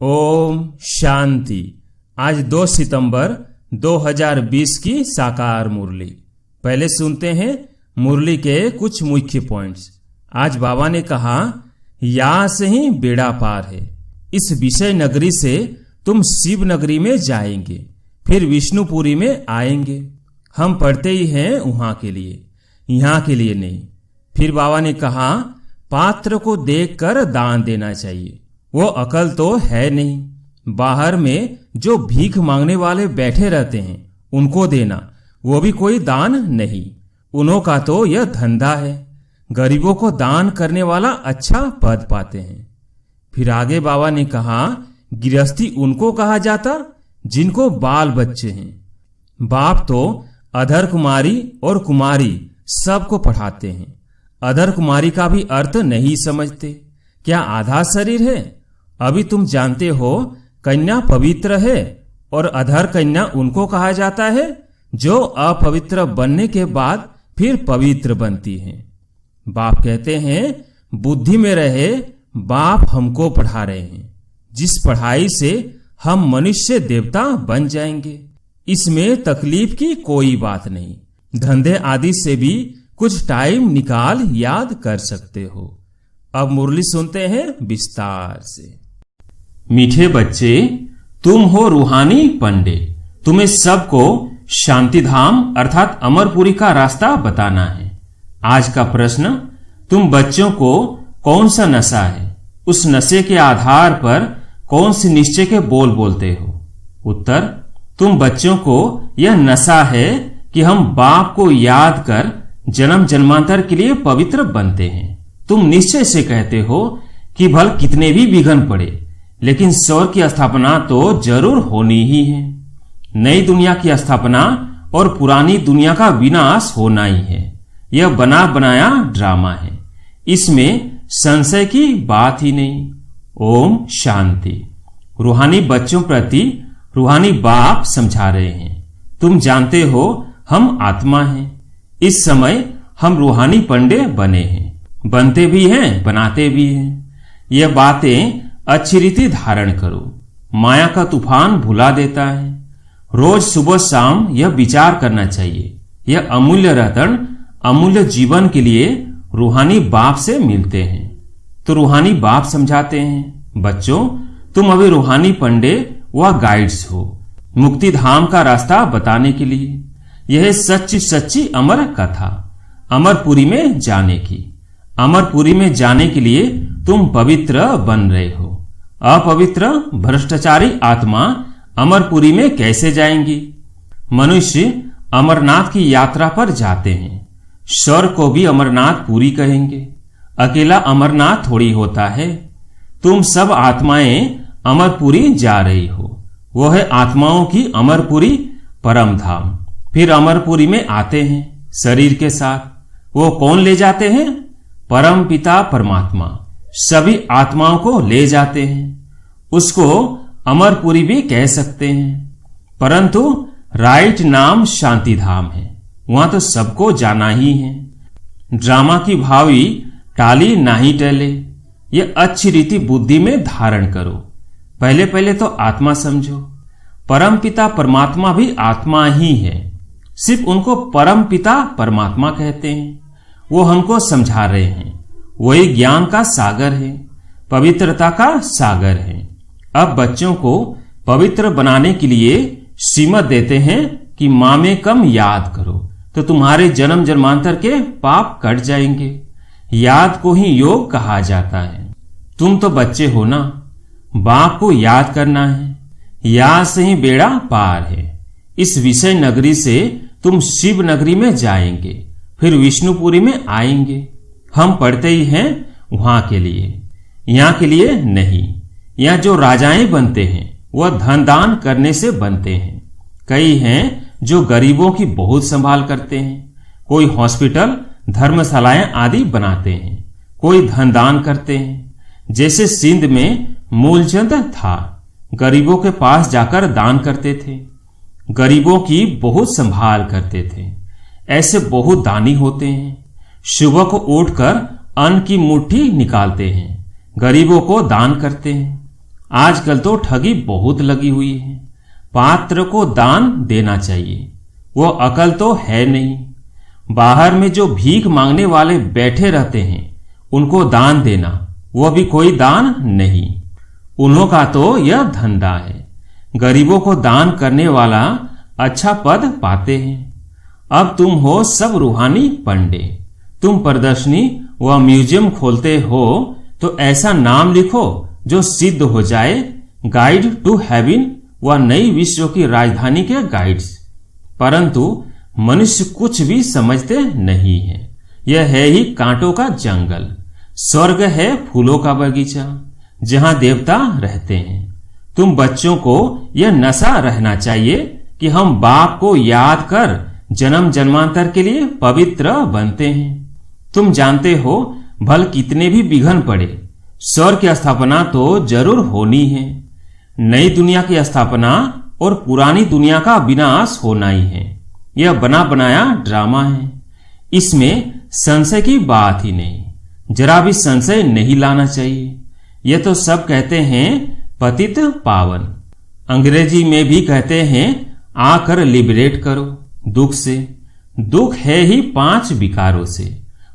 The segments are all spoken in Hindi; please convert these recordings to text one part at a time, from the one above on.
ओम शांति। आज 2 सितंबर 2020 की साकार मुरली। पहले सुनते हैं मुरली के कुछ मुख्य पॉइंट्स। आज बाबा ने कहा, यहाँ से ही बेड़ा पार है। इस विषय नगरी से तुम शिव नगरी में जाएंगे, फिर विष्णुपुरी में आएंगे। हम पढ़ते ही हैं वहां के लिए, यहाँ के लिए नहीं। फिर बाबा ने कहा, पात्र को देखकर दान देना चाहिए। वो अकल तो है नहीं। बाहर में जो भीख मांगने वाले बैठे रहते हैं उनको देना, वो भी कोई दान नहीं। उन्हों का तो यह धंधा है। गरीबों को दान करने वाला अच्छा पद पाते हैं। फिर आगे बाबा ने कहा, गृहस्थी उनको कहा जाता जिनको बाल बच्चे हैं। बाप तो अधर कुमारी और कुमारी सबको पढ़ाते हैं। अधर कुमारी का भी अर्थ नहीं समझते। क्या आधा शरीर है? अभी तुम जानते हो कन्या पवित्र है, और अधर कन्या उनको कहा जाता है जो अपवित्र बनने के बाद फिर पवित्र बनती हैं। बाप कहते हैं, बुद्धि में रहे, बाप हमको पढ़ा रहे हैं। जिस पढ़ाई से हम मनुष्य देवता बन जाएंगे, इसमें तकलीफ की कोई बात नहीं। धंधे आदि से भी कुछ टाइम निकाल याद कर सकते हो। अब मुरली सुनते हैं विस्तार से। मीठे बच्चे, तुम हो रूहानी पंडे। तुम्हें सबको शांति धाम अर्थात अमरपुरी का रास्ता बताना है। आज का प्रश्न, तुम बच्चों को कौन सा नशा है, उस नशे के आधार पर कौन से निश्चय के बोल बोलते हो? उत्तर, तुम बच्चों को यह नशा है कि हम बाप को याद कर जन्म जन्मांतर के लिए पवित्र बनते हैं। तुम निश्चय से कहते हो कि भल कितने भी विघ्न पड़े, लेकिन स्वर्ग की स्थापना तो जरूर होनी ही है। नई दुनिया की स्थापना और पुरानी दुनिया का विनाश होना ही है। यह बना बनाया ड्रामा है, इसमें संशय की बात ही नहीं। ओम शांति। रूहानी बच्चों प्रति रूहानी बाप समझा रहे हैं, तुम जानते हो हम आत्मा हैं। इस समय हम रूहानी पंडे बने हैं, बनते भी हैं, बनाते भी हैं। यह बातें अच्छी रीति धारण करो। माया का तूफान भुला देता है। रोज सुबह शाम यह विचार करना चाहिए, यह अमूल्य रतन अमूल्य जीवन के लिए रूहानी बाप से मिलते हैं। तो रूहानी बाप समझाते हैं, बच्चों तुम अभी रूहानी पंडे व गाइड्स हो, मुक्ति धाम का रास्ता बताने के लिए। यह सच्ची सच्ची अमर कथा, अमरपुरी में जाने की। अमरपुरी में जाने के लिए तुम पवित्र बन रहे हो। अपवित्र भ्रष्टाचारी आत्मा अमरपुरी में कैसे जाएंगी? मनुष्य अमरनाथ की यात्रा पर जाते हैं। स्वर्ग को भी अमरनाथ पुरी कहेंगे। अकेला अमरनाथ थोड़ी होता है। तुम सब आत्माएं अमरपुरी जा रही हो। वह है आत्माओं की अमरपुरी परम धाम। फिर अमरपुरी में आते हैं शरीर के साथ। वो कौन ले जाते हैं? परम पिता परमात्मा सभी आत्माओं को ले जाते हैं। उसको अमरपुरी भी कह सकते हैं, परंतु राइट नाम शांति धाम है। वहां तो सबको जाना ही है। ड्रामा की भावी टाली नाही टले। ये अच्छी रीति बुद्धि में धारण करो। पहले पहले तो आत्मा समझो। परम पिता परमात्मा भी आत्मा ही है, सिर्फ उनको परम पिता परमात्मा कहते हैं। वो हमको समझा रहे हैं, वही ज्ञान का सागर है, पवित्रता का सागर है। अब बच्चों को पवित्र बनाने के लिए श्रीमत देते हैं कि माँ में कम याद करो तो तुम्हारे जन्म जन्मांतर के पाप कट जाएंगे। याद को ही योग कहा जाता है। तुम तो बच्चे हो ना, बाप को याद करना है। याद से ही बेड़ा पार है। इस विषय नगरी से तुम शिव नगरी में जाएंगे, फिर विष्णुपुरी में आएंगे। हम पढ़ते ही हैं वहां के लिए, यहाँ के लिए नहीं। यहाँ जो राजाएं बनते हैं वह धन दान करने से बनते हैं। कई हैं जो गरीबों की बहुत संभाल करते हैं। कोई हॉस्पिटल धर्मशालाएं आदि बनाते हैं, कोई धन दान करते हैं। जैसे सिंध में मूलचंद था, गरीबों के पास जाकर दान करते थे, गरीबों की बहुत संभाल करते थे। ऐसे बहुत दानी होते हैं। सुबह को उठकर अन्न की मुट्ठी निकालते हैं, गरीबों को दान करते हैं। आजकल तो ठगी बहुत लगी हुई है। पात्र को दान देना चाहिए, वो अकल तो है नहीं। बाहर में जो भीख मांगने वाले बैठे रहते हैं उनको दान देना, वो भी कोई दान नहीं। उन्हों का तो यह धंधा है। गरीबों को दान करने वाला अच्छा पद पाते हैं। अब तुम हो सब रूहानी पंडे। तुम प्रदर्शनी व म्यूजियम खोलते हो तो ऐसा नाम लिखो जो सिद्ध हो जाए, गाइड टू हेवन व नई विश्व की राजधानी के गाइड्स। परंतु मनुष्य कुछ भी समझते नहीं है। यह है ही कांटों का जंगल। स्वर्ग है फूलों का बगीचा जहां देवता रहते हैं। तुम बच्चों को यह नशा रहना चाहिए कि हम बाप को याद कर जन्म जन्मांतर के लिए पवित्र बनते हैं। तुम जानते हो भल कितने भी विघ्न पड़े, स्वर्ग की स्थापना तो जरूर होनी है। नई दुनिया की स्थापना और पुरानी दुनिया का विनाश होना ही है। यह बना बनाया ड्रामा है, इसमें संशय की बात ही नहीं। जरा भी संशय नहीं लाना चाहिए। यह तो सब कहते हैं पतित पावन। अंग्रेजी में भी कहते हैं आकर लिबरेट करो दुख से। दुख है ही 5 विकारों से,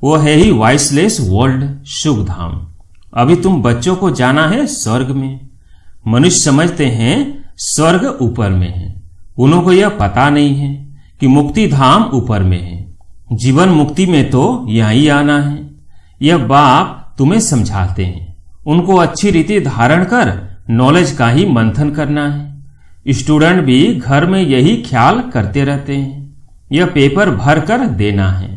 वो है ही वॉइसलेस वर्ल्ड, शुभ धाम। अभी तुम बच्चों को जाना है स्वर्ग में। मनुष्य समझते हैं स्वर्ग ऊपर में है। उन्हों को यह पता नहीं है कि मुक्ति धाम ऊपर में है। जीवन मुक्ति में तो यहीं आना है। यह बाप तुम्हें समझाते हैं। उनको अच्छी रीति धारण कर नॉलेज का ही मंथन करना है। स्टूडेंट भी घर में यही ख्याल करते रहते हैं। यह पेपर भर कर देना है,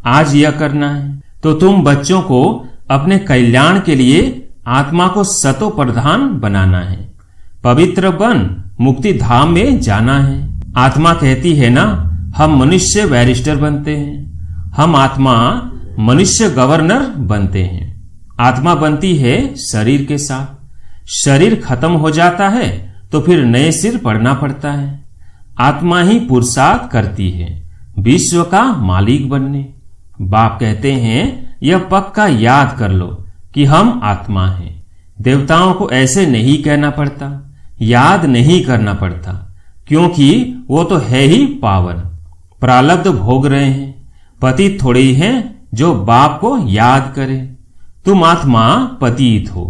आज यह करना है। तो तुम बच्चों को अपने कल्याण के लिए आत्मा को सतो प्रधान बनाना है। पवित्र बन मुक्ति धाम में जाना है। आत्मा कहती है ना, हम मनुष्य बैरिस्टर बनते हैं, हम आत्मा मनुष्य गवर्नर बनते हैं। आत्मा बनती है शरीर के साथ। शरीर खत्म हो जाता है तो फिर नए सिर पड़ना पड़ता है। आत्मा ही पुरुषार्थ करती है विश्व का मालिक बनने। बाप कहते हैं यह पक्का याद कर लो कि हम आत्मा हैं। देवताओं को ऐसे नहीं कहना पड़ता, याद नहीं करना पड़ता, क्योंकि वो तो है ही पावन। प्रारब्ध भोग रहे हैं, पतित थोड़े ही हैं जो बाप को याद करे। तुम आत्मा पतित हो,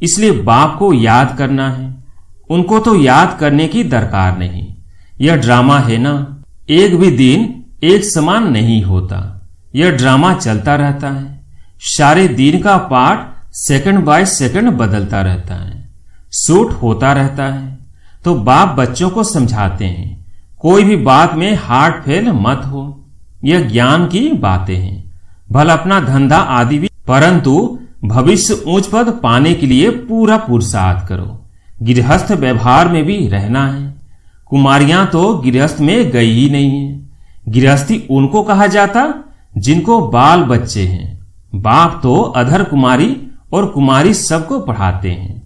इसलिए बाप को याद करना है। उनको तो याद करने की दरकार नहीं। यह ड्रामा है ना, एक भी दिन एक समान नहीं होता। यह ड्रामा चलता रहता है। सारे दिन का पार्ट सेकंड बाय सेकंड बदलता रहता है, शूट होता रहता है। तो बाप बच्चों को समझाते हैं कोई भी बात में हार्ट फेल मत हो। यह ज्ञान की बातें हैं। भल अपना धंधा आदि भी, परंतु भविष्य ऊंच पद पाने के लिए पूरा पुरुषार्थ करो। गृहस्थ व्यवहार में भी रहना है। कुमारियां तो गृहस्थ में गई ही नहीं है। गृहस्थी उनको कहा जाता जिनको बाल बच्चे हैं। बाप तो अधर कुमारी और कुमारी सबको पढ़ाते हैं।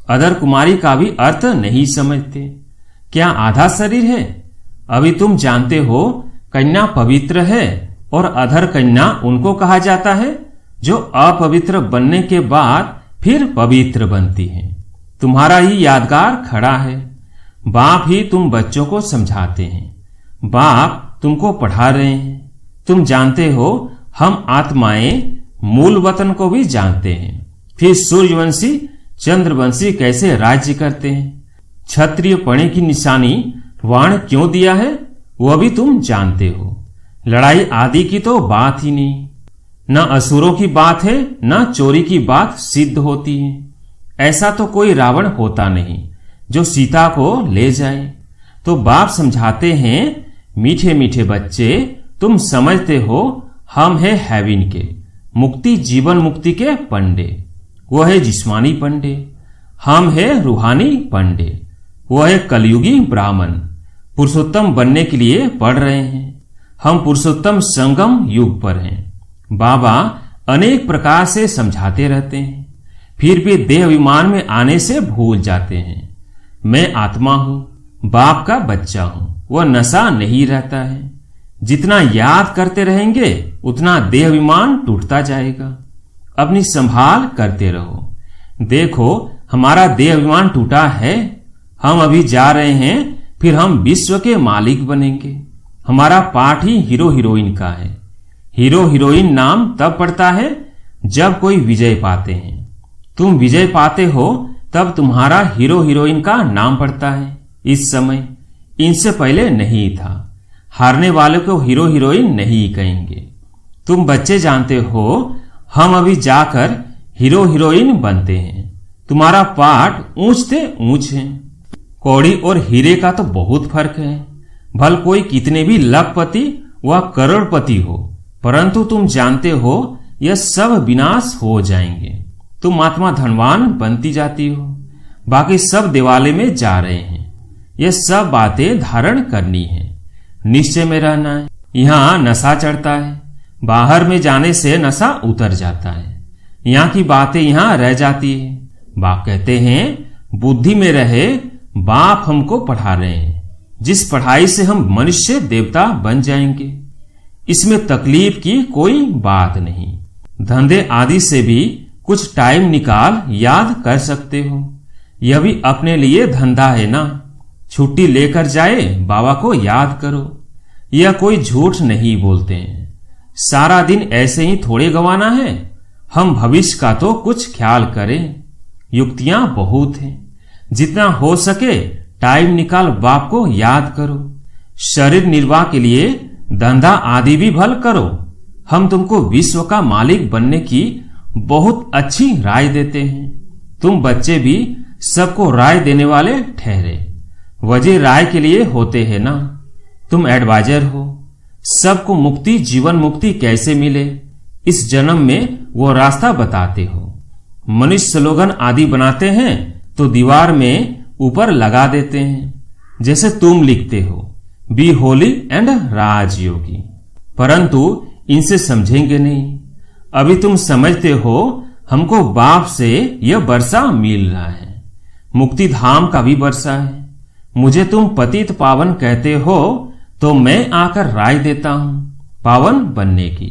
अधर कुमारी का भी अर्थ नहीं समझते। क्या आधा शरीर है? अभी तुम जानते हो कन्या पवित्र है और अधर कन्या उनको कहा जाता है जो अपवित्र बनने के बाद फिर पवित्र बनती है। तुम्हारा ही यादगार खड़ा है। बाप ही तुम बच्चों को समझाते हैं। बाप तुमको पढ़ा रहे हैं। तुम जानते हो हम आत्माएं मूल वतन को भी जानते हैं। फिर सूर्यवंशी चंद्रवंशी कैसे राज्य करते हैं। क्षत्रिय पणे की निशानी वाण क्यों दिया है वह भी तुम जानते हो। लड़ाई आदि की तो बात ही नहीं। न असुरों की बात है न चोरी की बात सिद्ध होती है। ऐसा तो कोई रावण होता नहीं जो सीता को ले जाए। तो बाप समझाते हैं मीठे मीठे बच्चे, तुम समझते हो हम है हेवन के मुक्ति जीवन मुक्ति के पंडे। वो है जिस्मानी पंडे, हम है रूहानी पंडे। वो है कलयुगी ब्राह्मण। पुरुषोत्तम बनने के लिए पढ़ रहे हैं। हम पुरुषोत्तम संगम युग पर हैं। बाबा अनेक प्रकार से समझाते रहते हैं, फिर भी देह विमान में आने से भूल जाते हैं। मैं आत्मा हूं, बाप का बच्चा हूं। वह नशा नहीं रहता है। जितना याद करते रहेंगे उतना देह विमान टूटता जाएगा। अपनी संभाल करते रहो। देखो हमारा देह अभिमान टूटा है। हम अभी जा रहे हैं, फिर हम विश्व के मालिक बनेंगे। हमारा पाठ ही हीरो हीरोइन का है। हीरो हीरोइन नाम तब पड़ता है जब कोई विजय पाते हैं। तुम विजय पाते हो तब तुम्हारा हीरो हीरोइन का नाम पड़ता है। इस समय इनसे पहले नहीं था। हारने वाले को हीरो हीरोइन नहीं कहेंगे। तुम बच्चे जानते हो, हम अभी जाकर हीरो हीरोइन बनते हैं। तुम्हारा पाठ ऊंच से ऊंच है। कौड़ी और हीरे का तो बहुत फर्क है। भल कोई कितने भी लखपति व करोड़पति हो, परंतु तुम जानते हो यह सब विनाश हो जाएंगे। तुम आत्मा धनवान बनती जाती हो, बाकी सब दिवाले में जा रहे हैं। यह सब बातें धारण करनी है, निश्चय में रहना है। यहाँ नशा चढ़ता है, बाहर में जाने से नशा उतर जाता है। यहाँ की बातें यहाँ रह जाती है। बाप कहते हैं बुद्धि में रहे, बाप हमको पढ़ा रहे हैं। जिस पढ़ाई से हम मनुष्य देवता बन जाएंगे, इसमें तकलीफ की कोई बात नहीं। धंधे आदि से भी कुछ टाइम निकाल याद कर सकते हो। यह भी अपने लिए धंधा है ना। छुट्टी लेकर जाए, बाबा को याद करो। यह कोई झूठ नहीं बोलते हैं। सारा दिन ऐसे ही थोड़े गंवाना है। हम भविष्य का तो कुछ ख्याल करें। युक्तियां बहुत हैं। जितना हो सके टाइम निकाल बाप को याद करो। शरीर निर्वाह के लिए धंधा आदि भी भल करो। हम तुमको विश्व का मालिक बनने की बहुत अच्छी राय देते हैं। तुम बच्चे भी सबको राय देने वाले ठहरे। वजह राय के लिए होते हैं ना। तुम एडवाइजर हो। सबको मुक्ति, जीवन मुक्ति कैसे मिले, इस जन्म में वो रास्ता बताते हो। मनुष्य स्लोगन आदि बनाते हैं तो दीवार में ऊपर लगा देते हैं, जैसे तुम लिखते हो, बी होली एंड राजयोगी। परंतु इनसे समझेंगे नहीं। अभी तुम समझते हो हमको बाप से यह वर्षा मिल रहा है, मुक्ति धाम का भी वर्षा है। मुझे तुम पतित पावन कहते हो तो मैं आकर राय देता हूं पावन बनने की।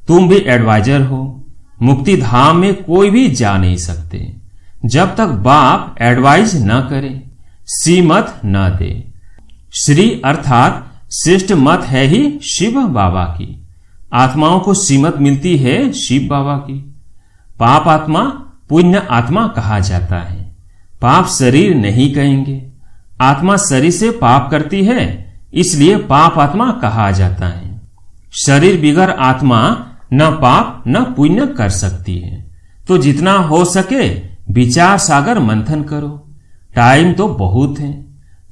तुम भी एडवाइजर हो। मुक्ति धाम में कोई भी जा नहीं सकते जब तक बाप एडवाइज न करे, सी मत न दे। श्री अर्थात श्रेष्ठ मत है ही शिव बाबा की। आत्माओं को श्रीमत मिलती है शिव बाबा की। पाप आत्मा पुण्य आत्मा कहा जाता है। पाप शरीर नहीं कहेंगे। आत्मा शरीर से पाप करती है, इसलिए पाप आत्मा कहा जाता है। शरीर बिगर आत्मा न पाप न पुण्य कर सकती है। तो जितना हो सके विचार सागर मंथन करो। टाइम तो बहुत है।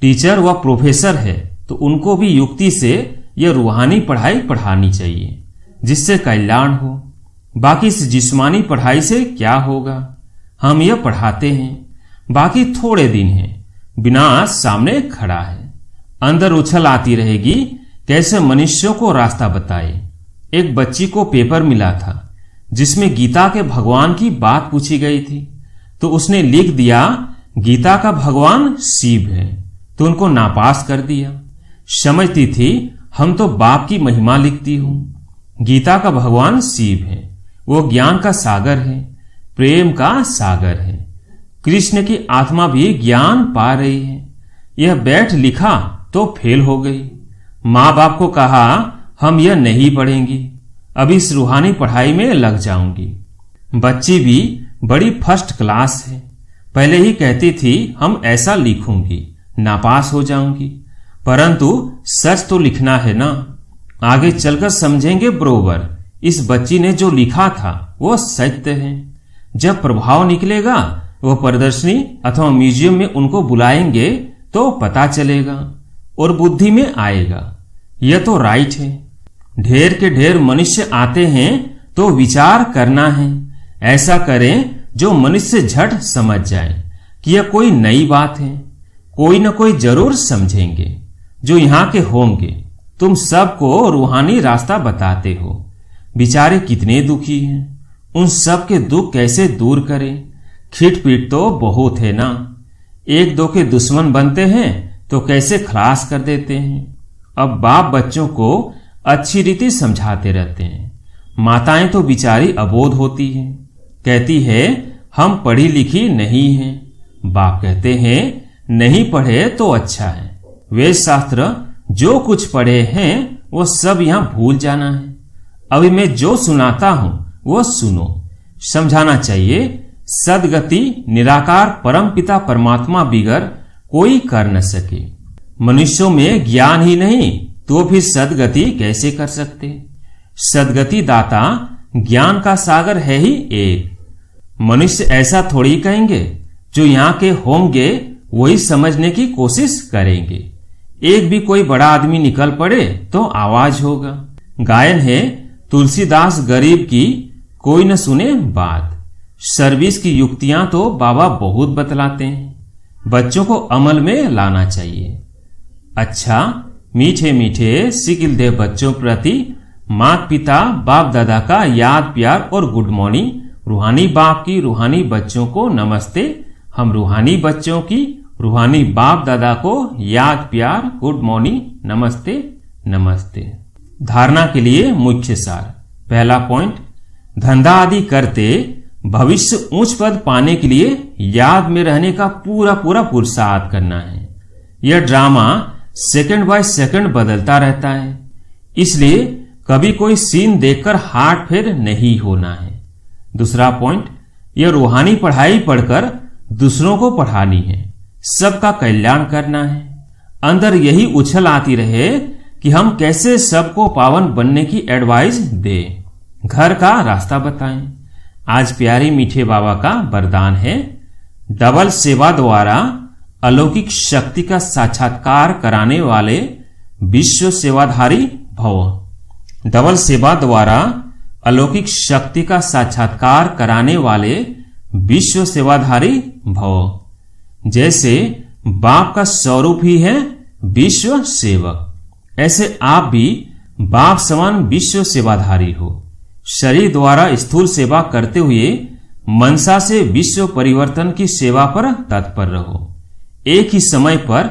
टीचर व प्रोफेसर है तो उनको भी युक्ति से यह रूहानी पढ़ाई पढ़ानी चाहिए, जिससे कल्याण हो। बाकी इस जिस्मानी पढ़ाई से क्या होगा। हम यह पढ़ाते हैं, बाकी थोड़े दिन है, विनाश सामने खड़ा है। अंदर उछल आती रहेगी, कैसे मनुष्यों को रास्ता बताए। एक बच्ची को पेपर मिला था जिसमें गीता के भगवान की बात पूछी गई थी, तो उसने लिख दिया गीता का भगवान शिव है, तो उनको नापास कर दिया। समझती थी हम तो बाप की महिमा लिखती हूं। गीता का भगवान शिव है, वो ज्ञान का सागर है, प्रेम का सागर है। कृष्ण की आत्मा भी ज्ञान पा रही है। यह बैठ लिखा तो फेल हो गई। माँ बाप को कहा हम यह नहीं पढ़ेंगी, अभी इस रूहानी पढ़ाई में लग जाऊंगी। बच्ची भी बड़ी फर्स्ट क्लास है, पहले ही कहती थी हम ऐसा लिखूंगी, नापास हो जाऊंगी। परंतु सच तो लिखना है ना, आगे चलकर समझेंगे बरोबर। इस बच्ची ने जो लिखा था वो सत्य है। जब प्रभाव निकलेगा वो प्रदर्शनी अथवा म्यूजियम में उनको बुलाएंगे तो पता चलेगा और बुद्धि में आएगा। यह तो राइट है। ढेर के ढेर मनुष्य आते हैं तो विचार करना है। ऐसा करें जो मनुष्य झट समझ जाए कि यह कोई नई बात है। कोई न कोई जरूर समझेंगे जो यहाँ के होंगे। तुम सबको रूहानी रास्ता बताते हो। बेचारे कितने दुखी हैं, उन सब के दुख कैसे दूर करें। खिटपीट तो बहुत है ना। एक दो के दुश्मन बनते हैं तो कैसे खलास कर देते हैं। अब बाप बच्चों को अच्छी रीति समझाते रहते हैं। माताएं तो बिचारी अबोध होती हैं, कहती है हम पढ़ी लिखी नहीं हैं, बाप कहते हैं नहीं पढ़े तो अच्छा है। वेद शास्त्र जो कुछ पढ़े हैं वो सब यहां भूल जाना है। अभी मैं जो सुनाता हूं वो सुनो। समझाना चाहिए सदगति निराकार परम पिता परमात्मा बिगर कोई कर न सके। मनुष्यों में ज्ञान ही नहीं तो फिर सदगति कैसे कर सकते। सदगति दाता ज्ञान का सागर है ही एक। मनुष्य ऐसा थोड़ी कहेंगे, जो यहाँ के होंगे वही समझने की कोशिश करेंगे। एक भी कोई बड़ा आदमी निकल पड़े तो आवाज होगा। गायन है तुलसीदास गरीब की कोई न सुने बात। सर्विस की युक्तियां तो बाबा बहुत बतलाते हैं, बच्चों को अमल में लाना चाहिए। अच्छा मीठे मीठे सिकिल दे बच्चों प्रति माता पिता बाप दादा का याद प्यार और गुड मॉर्निंग। रूहानी बाप की रूहानी बच्चों को नमस्ते। हम रूहानी बच्चों की रूहानी बाप दादा को याद प्यार गुड मॉर्निंग नमस्ते नमस्ते। धारणा के लिए मुख्य सार। पहला पॉइंट, धंधा आदि करते भविष्य उच्च पद पाने के लिए याद में रहने का पूरा पूरा पुरुषार्थ करना है। यह ड्रामा सेकंड बाय सेकंड बदलता रहता है, इसलिए कभी कोई सीन देखकर हार्ट फेल नहीं होना है। दूसरा पॉइंट, यह रूहानी पढ़ाई पढ़कर दूसरों को पढ़ानी है, सबका कल्याण करना है। अंदर यही उछल आती रहे कि हम कैसे सबको पावन बनने की एडवाइस दें, घर का रास्ता बताएं। आज प्यारी मीठे बाबा का वरदान है, डबल सेवा द्वारा अलौकिक शक्ति का साक्षात्कार कराने वाले विश्व सेवाधारी भव। डबल सेवा द्वारा अलौकिक शक्ति का साक्षात्कार कराने वाले विश्व सेवाधारी भव। जैसे बाप का स्वरूप ही है विश्व सेवक, ऐसे आप भी बाप समान विश्व सेवाधारी हो। शरीर द्वारा स्थूल सेवा करते हुए मनसा से विश्व परिवर्तन की सेवा पर तत्पर रहो। एक ही समय पर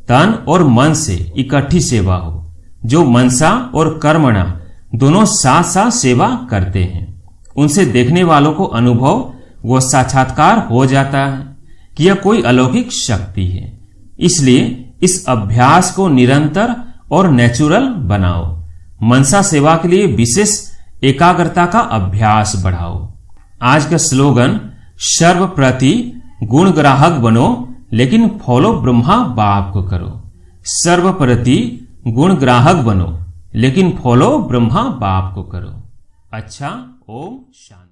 तन और मन से इकट्ठी सेवा हो। जो मनसा और कर्मणा दोनों साथ साथ सेवा करते हैं, उनसे देखने वालों को अनुभव व साक्षात्कार हो जाता है कि यह कोई अलौकिक शक्ति है। इसलिए इस अभ्यास को निरंतर और नेचुरल बनाओ। मनसा सेवा के लिए विशेष एकाग्रता का अभ्यास बढ़ाओ। आज का स्लोगन, सर्वप्रति गुण ग्राहक बनो लेकिन फॉलो ब्रह्मा बाप को करो। सर्वप्रति गुण ग्राहक बनो लेकिन फॉलो ब्रह्मा बाप को करो। अच्छा, ओम शांति।